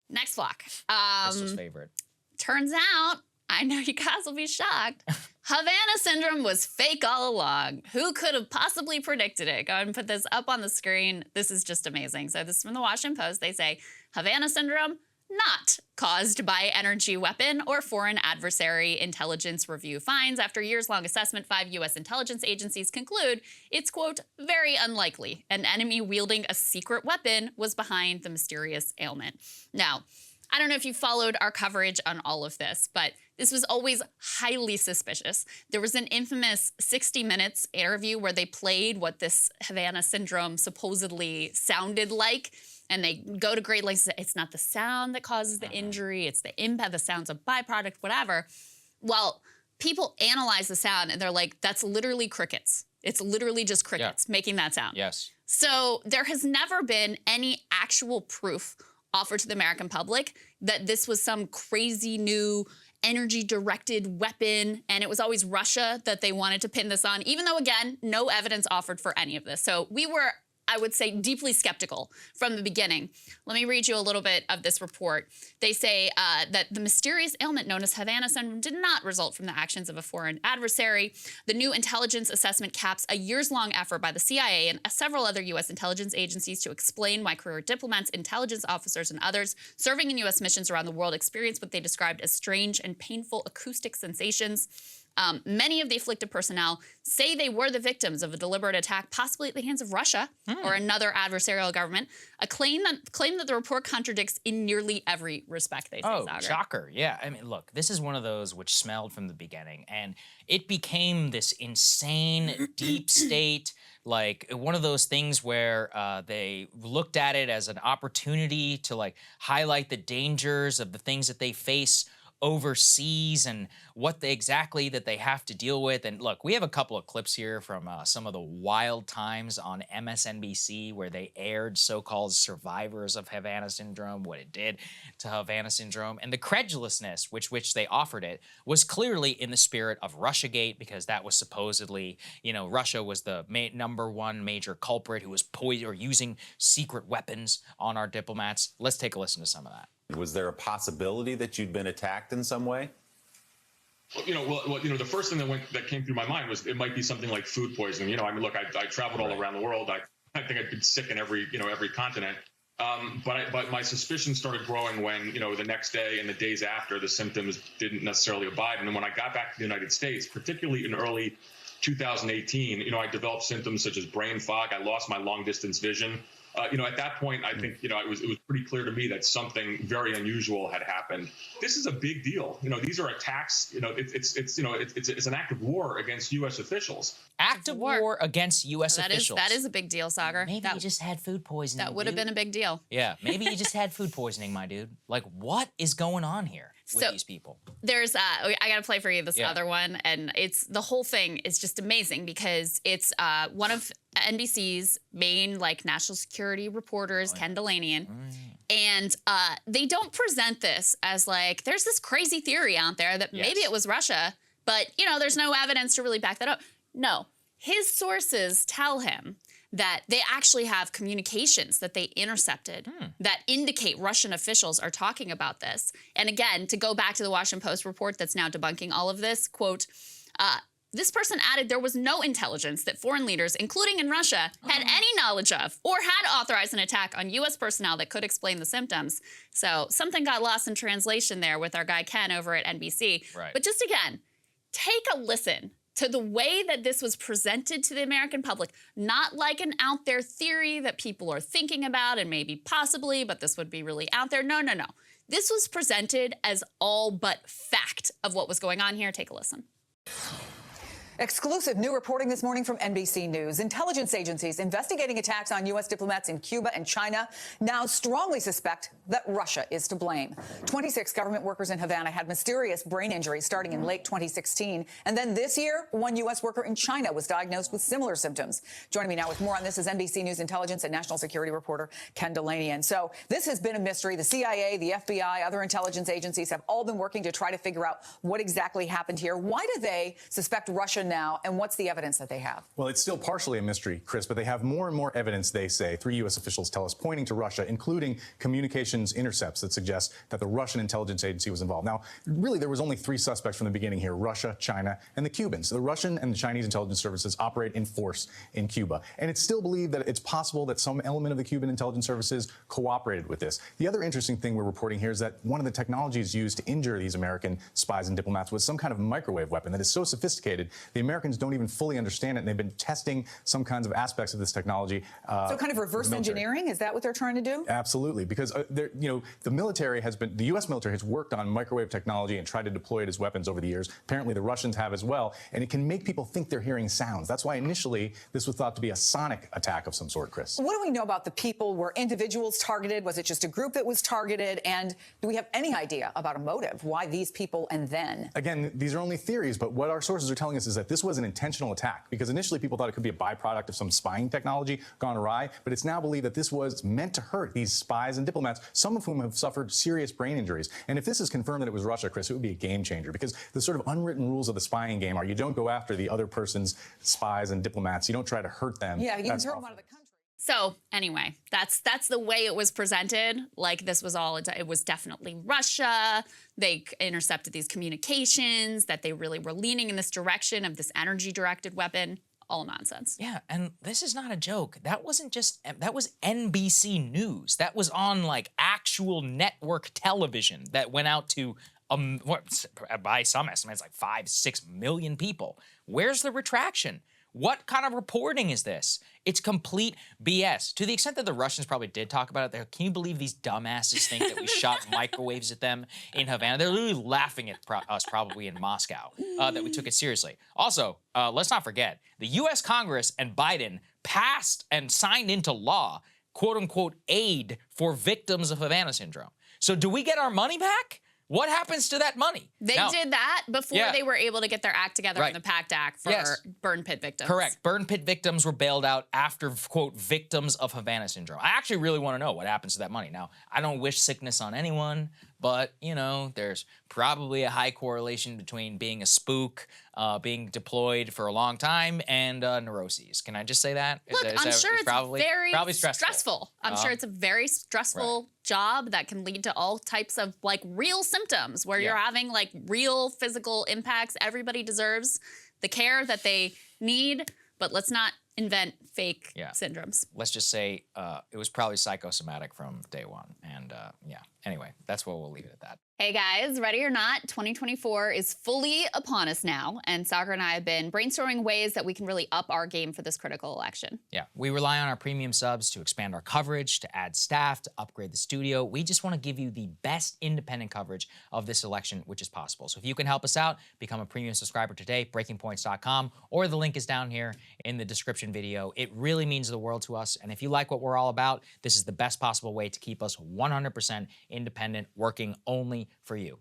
Next flock. Krystal's favorite. Turns out, I know you guys will be shocked, Havana Syndrome was fake all along. Who could have possibly predicted it? Go ahead and put this up on the screen. This is just amazing. So this is from the Washington Post. They say, Havana Syndrome, not caused by energy weapon or foreign adversary. Intelligence review finds after years-long assessment, 5 U.S. intelligence agencies conclude it's, quote, very unlikely an enemy wielding a secret weapon was behind the mysterious ailment. Now, I don't know if you followed our coverage on all of this, but this was always highly suspicious. There was an infamous 60 Minutes interview where they played what this Havana Syndrome supposedly sounded like, and they go to great lengths to say it's not the sound that causes the injury, it's the impact, the sound's a byproduct, whatever. Well, people analyze the sound, and they're like, that's literally crickets. It's literally just crickets making that sound. Yes. So there has never been any actual proof offered to the American public that this was some crazy new energy-directed weapon, and it was always Russia that they wanted to pin this on, even though, again, no evidence offered for any of this. So we were, I would say, deeply skeptical from the beginning. Let me read you a little bit of this report. They say that the mysterious ailment known as Havana Syndrome did not result from the actions of a foreign adversary. The new intelligence assessment caps a years-long effort by the CIA and several other U.S. intelligence agencies to explain why career diplomats, intelligence officers, and others serving in U.S. missions around the world experienced what they described as strange and painful acoustic sensations. Many of the afflicted personnel say they were the victims of a deliberate attack, possibly at the hands of Russia or another adversarial government, a claim that the report contradicts in nearly every respect, they say, Saagar. Shocker. Yeah, I mean, look, this is one of those which smelled from the beginning, and it became this insane deep state, like one of those things where they looked at it as an opportunity to like highlight the dangers of the things that they face overseas and what exactly that they have to deal with. And look, we have a couple of clips here from some of the wild times on MSNBC where they aired so-called survivors of Havana Syndrome, what it did to Havana Syndrome, and the credulousness which they offered it was clearly in the spirit of Russiagate, because that was supposedly, you know, Russia was the #1 major culprit who was using secret weapons on our diplomats. Let's take a listen to some of that. Was there a possibility that you'd been attacked in some way? Well, the first thing that came through my mind was it might be something like food poisoning. You know, I mean, look, I traveled all around the world. I think I'd been sick in every continent. But my suspicion started growing when, the next day and the days after, the symptoms didn't necessarily abide. And then when I got back to the United States, particularly in early 2018, I developed symptoms such as brain fog. I lost my long distance vision. At that point, I think, it was pretty clear to me that something very unusual had happened. This is a big deal. These are attacks. It's an act of war against U.S. officials. Act of war against U.S. officials. That is a big deal, Saagar. Maybe you just had food poisoning. That would have been a big deal. Yeah, maybe you just had food poisoning, my dude. Like, what is going on here with these people? There's, I got to play for you this other one, and the whole thing is just amazing because it's one of NBC's main, national security reporters, Ken Delanian, and they don't present this as, there's this crazy theory out there that maybe it was Russia, but, there's no evidence to really back that up. No, his sources tell him that they actually have communications that they intercepted that indicate Russian officials are talking about this. And again, to go back to the Washington Post report that's now debunking all of this, quote, this person added there was no intelligence that foreign leaders, including in Russia, had any knowledge of or had authorized an attack on U.S. personnel that could explain the symptoms. So something got lost in translation there with our guy Ken over at NBC. Right. But just again, take a listen to the way that this was presented to the American public, not like an out there theory that people are thinking about and maybe possibly, but this would be really out there. No, no, no. This was presented as all but fact of what was going on here. Take a listen. Exclusive new reporting this morning from NBC News. Intelligence agencies investigating attacks on U.S. diplomats in Cuba and China now strongly suspect that Russia is to blame. 26 government workers in Havana had mysterious brain injuries starting in late 2016. And then this year, one U.S. worker in China was diagnosed with similar symptoms. Joining me now with more on this is NBC News intelligence and national security reporter Ken Delanian. So this has been a mystery. The CIA, the FBI, other intelligence agencies have all been working to try to figure out what exactly happened here. Why do they suspect Russia now, and what's the evidence that they have? Well, it's still partially a mystery, Chris, but they have more and more evidence, they say, 3 U.S. officials tell us, pointing to Russia, including communications intercepts that suggest that the Russian intelligence agency was involved. Now, really, there was only 3 suspects from the beginning here: Russia, China, and the Cubans. The Russian and the Chinese intelligence services operate in force in Cuba, and it's still believed that it's possible that some element of the Cuban intelligence services cooperated with this. The other interesting thing we're reporting here is that one of the technologies used to injure these American spies and diplomats was some kind of microwave weapon that is so sophisticated the Americans don't even fully understand it, and they've been testing some kinds of aspects of this technology. So kind of reverse engineering, is that what they're trying to do? Absolutely, because the military has been, the U.S. military has worked on microwave technology and tried to deploy it as weapons over the years. Apparently the Russians have as well, and it can make people think they're hearing sounds. That's why initially this was thought to be a sonic attack of some sort, Chris. What do we know about the people? Were individuals targeted? Was it just a group that was targeted? And do we have any idea about a motive? Why these people and then? Again, these are only theories, but what our sources are telling us is that this was an intentional attack, because initially people thought it could be a byproduct of some spying technology gone awry, but it's now believed that this was meant to hurt these spies and diplomats, some of whom have suffered serious brain injuries. And if this is confirmed that it was Russia, Chris, it would be a game changer, because the sort of unwritten rules of the spying game are you don't go after the other person's spies and diplomats. You don't try to hurt them. Yeah, you can throw them out of the country. So anyway, that's the way it was presented. Like this was all, it was definitely Russia. They intercepted these communications, that they really were leaning in this direction of this energy-directed weapon. All nonsense. Yeah, and this is not a joke. That was NBC News. That was on like actual network television that went out to by some estimates like 5-6 million people. Where's the retraction? What kind of reporting is this? It's complete BS. To the extent that the Russians probably did talk about it there, can you believe these dumbasses think that we shot microwaves at them in Havana? They're literally laughing at us probably in Moscow, that we took it seriously. Also, let's not forget, the U.S. Congress and Biden passed and signed into law, quote-unquote, aid for victims of Havana Syndrome. So do we get our money back? What happens to that money? They did that before they were able to get their act together in the PACT Act for burn pit victims. Correct. Burn pit victims were bailed out after, quote, victims of Havana Syndrome. I actually really want to know what happens to that money. Now, I don't wish sickness on anyone, but, you know, there's probably a high correlation between being a spook, being deployed for a long time, and neuroses. Can I just say that? Look, I'm sure it's probably stressful. I'm sure it's a very stressful job that can lead to all types of like real symptoms where you're having like real physical impacts. Everybody deserves the care that they need, but let's not invent fake syndromes. Let's just say it was probably psychosomatic from day one. And anyway, that's what we'll leave it at that. Hey guys, ready or not, 2024 is fully upon us now, and Saagar and I have been brainstorming ways that we can really up our game for this critical election. Yeah, we rely on our premium subs to expand our coverage, to add staff, to upgrade the studio. We just want to give you the best independent coverage of this election, which is possible. So if you can help us out, become a premium subscriber today, breakingpoints.com, or the link is down here in the description video. It really means the world to us, and if you like what we're all about, this is the best possible way to keep us 100% independent, working only for you.